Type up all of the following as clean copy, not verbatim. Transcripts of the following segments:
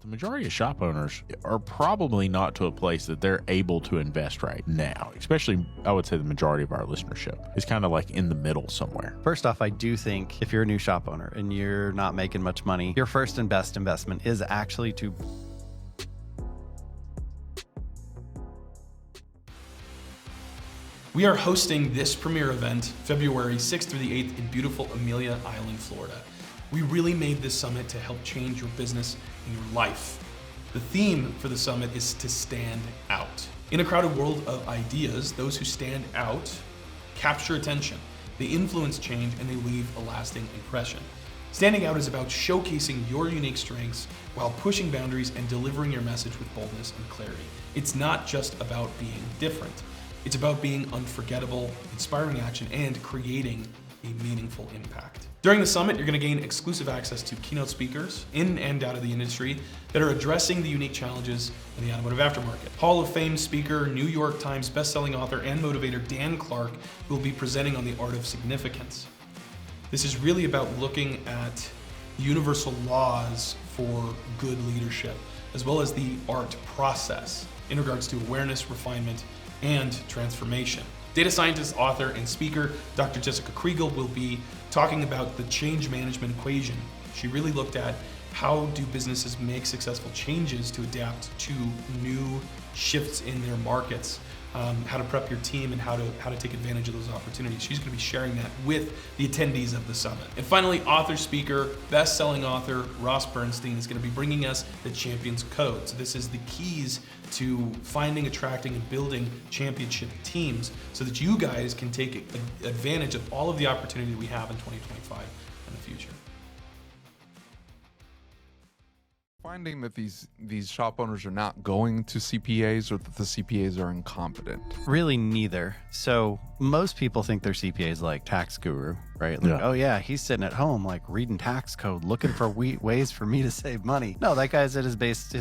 The majority of shop owners are probably not to a place that they're able to invest right now. Especially, I would say the majority of our listenership is kind of like in the middle somewhere. First off, I do think if you're a new shop owner and you're not making much money, your first and best investment is actually to... We are hosting this premier event February 6th through the 8th in beautiful Amelia Island, Florida. We really made this summit to help change your business and your life. The theme for the summit is to stand out. In a crowded world of ideas, those who stand out capture attention, they influence change, and they leave a lasting impression. Standing out is about showcasing your unique strengths while pushing boundaries and delivering your message with boldness and clarity. It's not just about being different. It's about being unforgettable, inspiring action, and creating a meaningful impact. During the summit, you're going to gain exclusive access to keynote speakers in and out of the industry that are addressing the unique challenges in the automotive aftermarket. Hall of Fame speaker, New York Times bestselling author, and motivator Dan Clark will be presenting on the art of significance. This is really about looking at universal laws for good leadership, as well as the art process in regards to awareness, refinement, and transformation. Data scientist, author, and speaker Dr. Jessica Kriegel will be talking about the change management equation. She really looked at how do businesses make successful changes to adapt to new shifts in their markets, how to prep your team, and how to take advantage of those opportunities. She's going to be sharing that with the attendees of the summit. And finally, author, speaker, best-selling author Ross Bernstein is going to be bringing us the Champions Code. So this is the keys to finding, attracting, and building championship teams so that you guys can take advantage of all of the opportunity that we have in 2025 and the future. Finding that these shop owners are not going to CPAs, or that the CPAs are incompetent? Really neither. So most people think their CPA is like tax guru, right? Like, oh yeah, he's sitting at home like reading tax code, looking for ways for me to save money. No, that guy's at his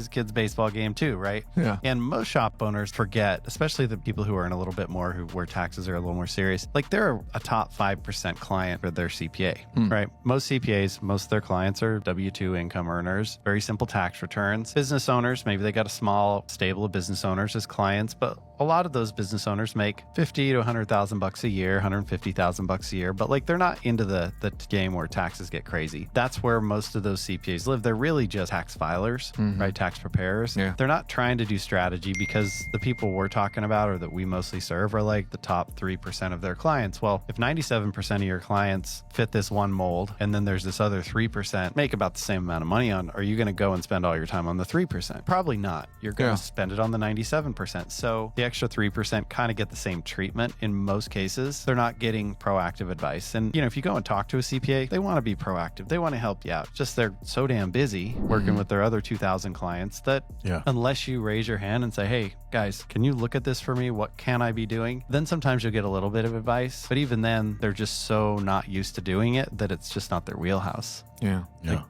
kid's baseball game too, right? Yeah. And most shop owners forget, especially the people who are in a little bit more, where taxes are a little more serious. Like they're a top 5% client for their CPA, right? Most CPAs, most of their clients are W-2 income earners, very simple tax returns. Business owners, maybe they got a small stable of business owners as clients, but a lot of those business owners make $50,000 to $100,000 a year, $150,000 a year, but like they're not into the game where taxes get crazy. That's where most of those CPAs live. They're really just tax filers, right? Tax preparers. Yeah. They're not trying to do strategy, because the people we're talking about, or that we mostly serve, are like the top 3% of their clients. Well, if 97% of your clients fit this one mold, and then there's this other 3% make about the same amount of money on, are you going to go and spend all your time on the 3%? Probably not. You're going to spend it on the 97%. So the extra 3% kind of get the same treatment in most cases. They're not getting proactive advice. And, you know, if you go and talk to a CPA, they want to be proactive. They want to help you out. Just they're so damn busy working with their other 2,000 clients that unless you raise your hand and say, hey, guys, can you look at this for me? What can I be doing? Then sometimes you'll get a little bit of advice. But even then, they're just so not used to doing it that it's just not their wheelhouse. Yeah.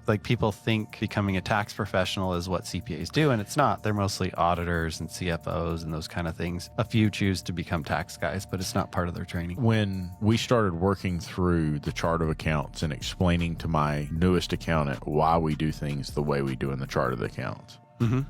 Like people think becoming a tax professional is what CPAs do, and it's not. They're mostly auditors and CFOs and those kind of things. A few choose to become tax guys, but it's not part of their training. When we started working through the chart of accounts and explaining to my newest accountant why we do things the way we do in the chart of the accounts,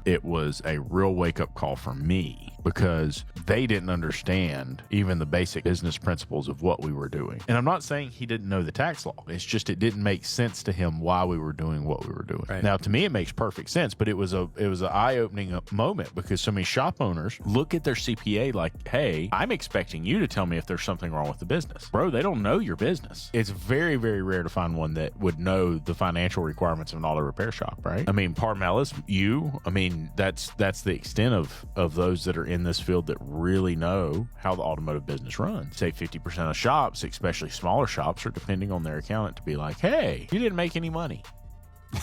it was a real wake-up call for me, because they didn't understand even the basic business principles of what we were doing. And I'm not saying he didn't know the tax law. It's just it didn't make sense to him why we were doing what we were doing. Right. Now, to me, it makes perfect sense, but it was an eye-opening moment, because so many shop owners look at their CPA like, hey, I'm expecting you to tell me if there's something wrong with the business. Bro, they don't know your business. It's very, very rare to find one that would know the financial requirements of an auto repair shop, right? I mean, Parmelis, that's the extent of those that are in this field that really know how the automotive business runs. Say 50% of shops, especially smaller shops, are depending on their accountant to be like, hey, you didn't make any money.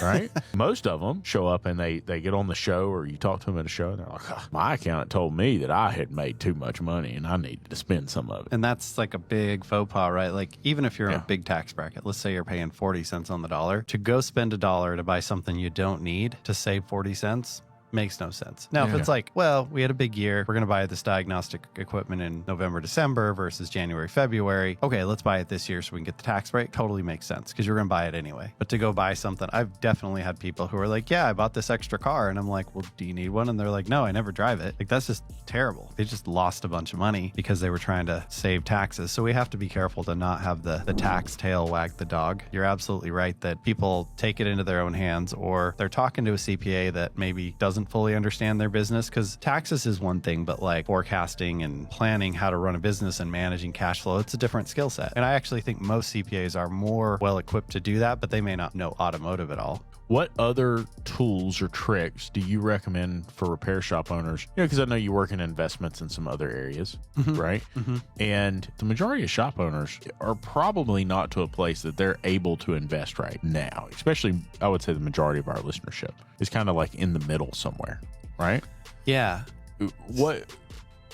Right? Most of them show up and they get on the show, or you talk to them at a show, and they're like, my accountant told me that I had made too much money and I needed to spend some of it. And that's like a big faux pas, right? Like even if you're in a big tax bracket, let's say you're paying 40 cents on the dollar, to go spend $1 to buy something you don't need to save 40 cents, makes no sense. Now, if it's like, well, we had a big year, we're going to buy this diagnostic equipment in November, December versus January, February. Okay, let's buy it this year so we can get the tax break. Totally makes sense because you're going to buy it anyway. But to go buy something, I've definitely had people who are like, yeah, I bought this extra car. And I'm like, well, do you need one? And they're like, no, I never drive it. Like, that's just terrible. They just lost a bunch of money because they were trying to save taxes. So we have to be careful to not have the tax tail wag the dog. You're absolutely right that people take it into their own hands, or they're talking to a CPA that maybe doesn't fully understand their business, because taxes is one thing, but like forecasting and planning how to run a business and managing cash flow, it's a different skill set. And I actually think most CPAs are more well equipped to do that, but they may not know automotive at all. What other tools or tricks do you recommend for repair shop owners? Because I know you work in investments in some other areas, right? And the majority of shop owners are probably not to a place that they're able to invest right now. Especially, I would say the majority of our listenership is kind of like in the middle somewhere, right? Yeah. What?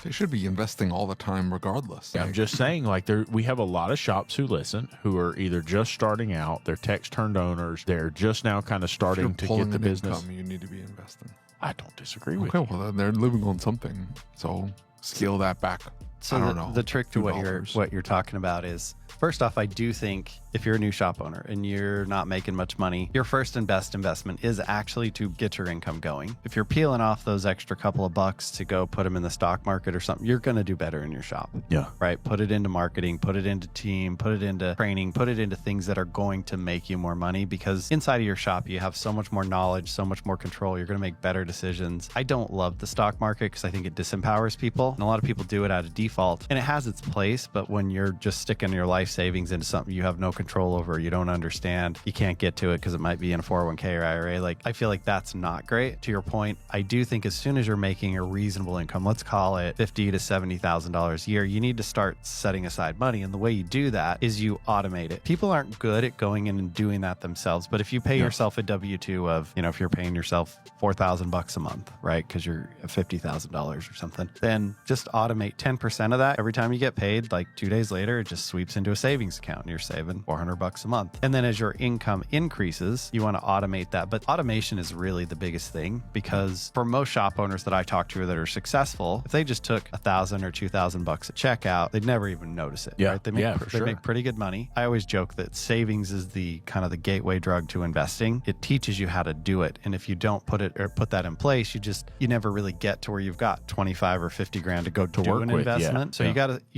They should be investing all the time regardless. Yeah, I'm just saying, like, we have a lot of shops who listen who are either just starting out, they're tax turned owners, they're just now kind of starting to get the business. Income, you need to be investing. I don't disagree with Okay, you. well, then they're living on something. So scale that back. So I don't know. the trick to $2. what you're talking about is, first off, I do think if you're a new shop owner and you're not making much money, your first and best investment is actually to get your income going. If you're peeling off those extra couple of bucks to go put them in the stock market or something, you're going to do better in your shop. Yeah. Right? Put it into marketing, put it into team, put it into training, put it into things that are going to make you more money, because inside of your shop, you have so much more knowledge, so much more control. You're going to make better decisions. I don't love the stock market because I think it disempowers people. And a lot of people do it out of default, and it has its place. But when you're just sticking your life savings into something you have no control over, you don't understand, you can't get to it because it might be in a 401k or IRA. Like, I feel like that's not great. To your point, I do think as soon as you're making a reasonable income, let's call it $50,000 to $70,000 a year, you need to start setting aside money. And the way you do that is you automate it. People aren't good at going in and doing that themselves. But if you pay yourself a W-2 of, if you're paying yourself $4,000 a month, right? Because you're $50,000 or something, then just automate 10% of that. Every time you get paid, like 2 days later, it just sweeps into a savings account and you're saving $400 a month. And then as your income increases, you want to automate that. But automation is really the biggest thing, because for most shop owners that I talk to that are successful, if they just took $1,000 or $2,000 at checkout, they'd never even notice it. Yeah. Right? They make, Yeah, for they sure. make pretty good money. I always joke that savings is the kind of the gateway drug to investing. It teaches you how to do it. And if you don't put that in place, you never really get to where you've got 25 or 50 grand to go to work an with. Yeah. investment. So you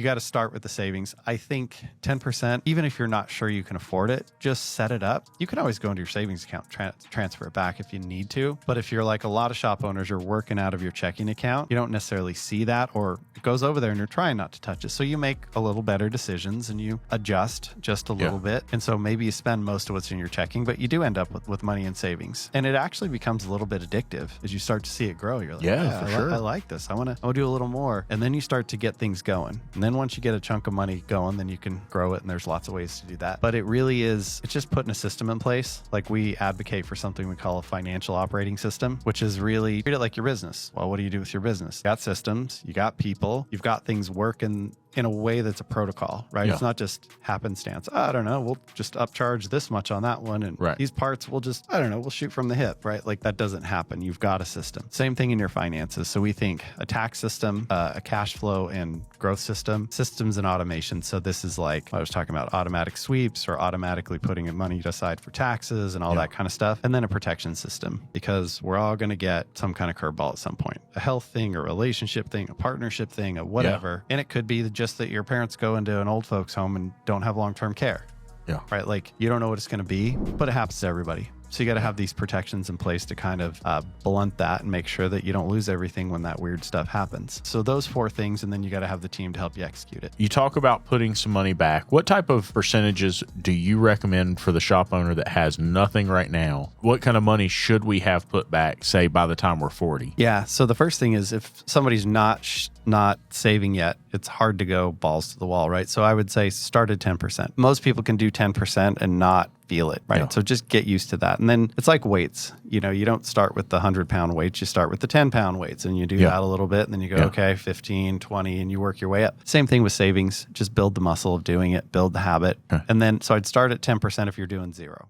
got to start with the savings. I think 10%, even if you're not sure you can afford it, just set it up. You can always go into your savings account, transfer it back if you need to. But if you're like a lot of shop owners, you're working out of your checking account, you don't necessarily see that, or it goes over there and you're trying not to touch it. So you make a little better decisions and you adjust just a little bit. And so maybe you spend most of what's in your checking, but you do end up with money in savings. And it actually becomes a little bit addictive as you start to see it grow. You're like, for sure. I like this. I want to do a little more. And then you start to get things going. And then once you get a chunk of money going, then you can grow it. And there's lots of ways to do that. But it really is, it's just putting a system in place. Like, we advocate for something we call a financial operating system, which is really treat it like your business. Well, what do you do with your business? You got systems, you got people, you've got things working in a way that's a protocol, right? Yeah. It's not just happenstance. I don't know, we'll just upcharge this much on that one. And these parts we'll just, we'll shoot from the hip, right? Like, that doesn't happen. You've got a system. Same thing in your finances. So we think a tax system, a cash flow and growth system, systems and automation. So this is like, I was talking about automatic sweeps or automatically putting money aside for taxes and all that kind of stuff. And then a protection system, because we're all going to get some kind of curveball at some point, a health thing, a relationship thing, a partnership thing, a whatever. And it could be just that your parents go into an old folks home and don't have long-term care. Yeah. Right. Like, you don't know what it's going to be, but it happens to everybody. So you got to have these protections in place to kind of blunt that and make sure that you don't lose everything when that weird stuff happens. So those 4 things, and then you got to have the team to help you execute it. You talk about putting some money back. What type of percentages do you recommend for the shop owner that has nothing right now? What kind of money should we have put back, say, by the time we're 40? Yeah. So the first thing is, if somebody's not saving yet, it's hard to go balls to the wall, right? So I would say start at 10%. Most people can do 10% and not feel it, right? Yeah. So just get used to that. And then it's like weights. You don't start with the 100-pound weights. You start with the 10-pound weights, and you do that a little bit. And then you go, okay, 15, 20, and you work your way up. Same thing with savings. Just build the muscle of doing it, build the habit. And then, so I'd start at 10% if you're doing 0.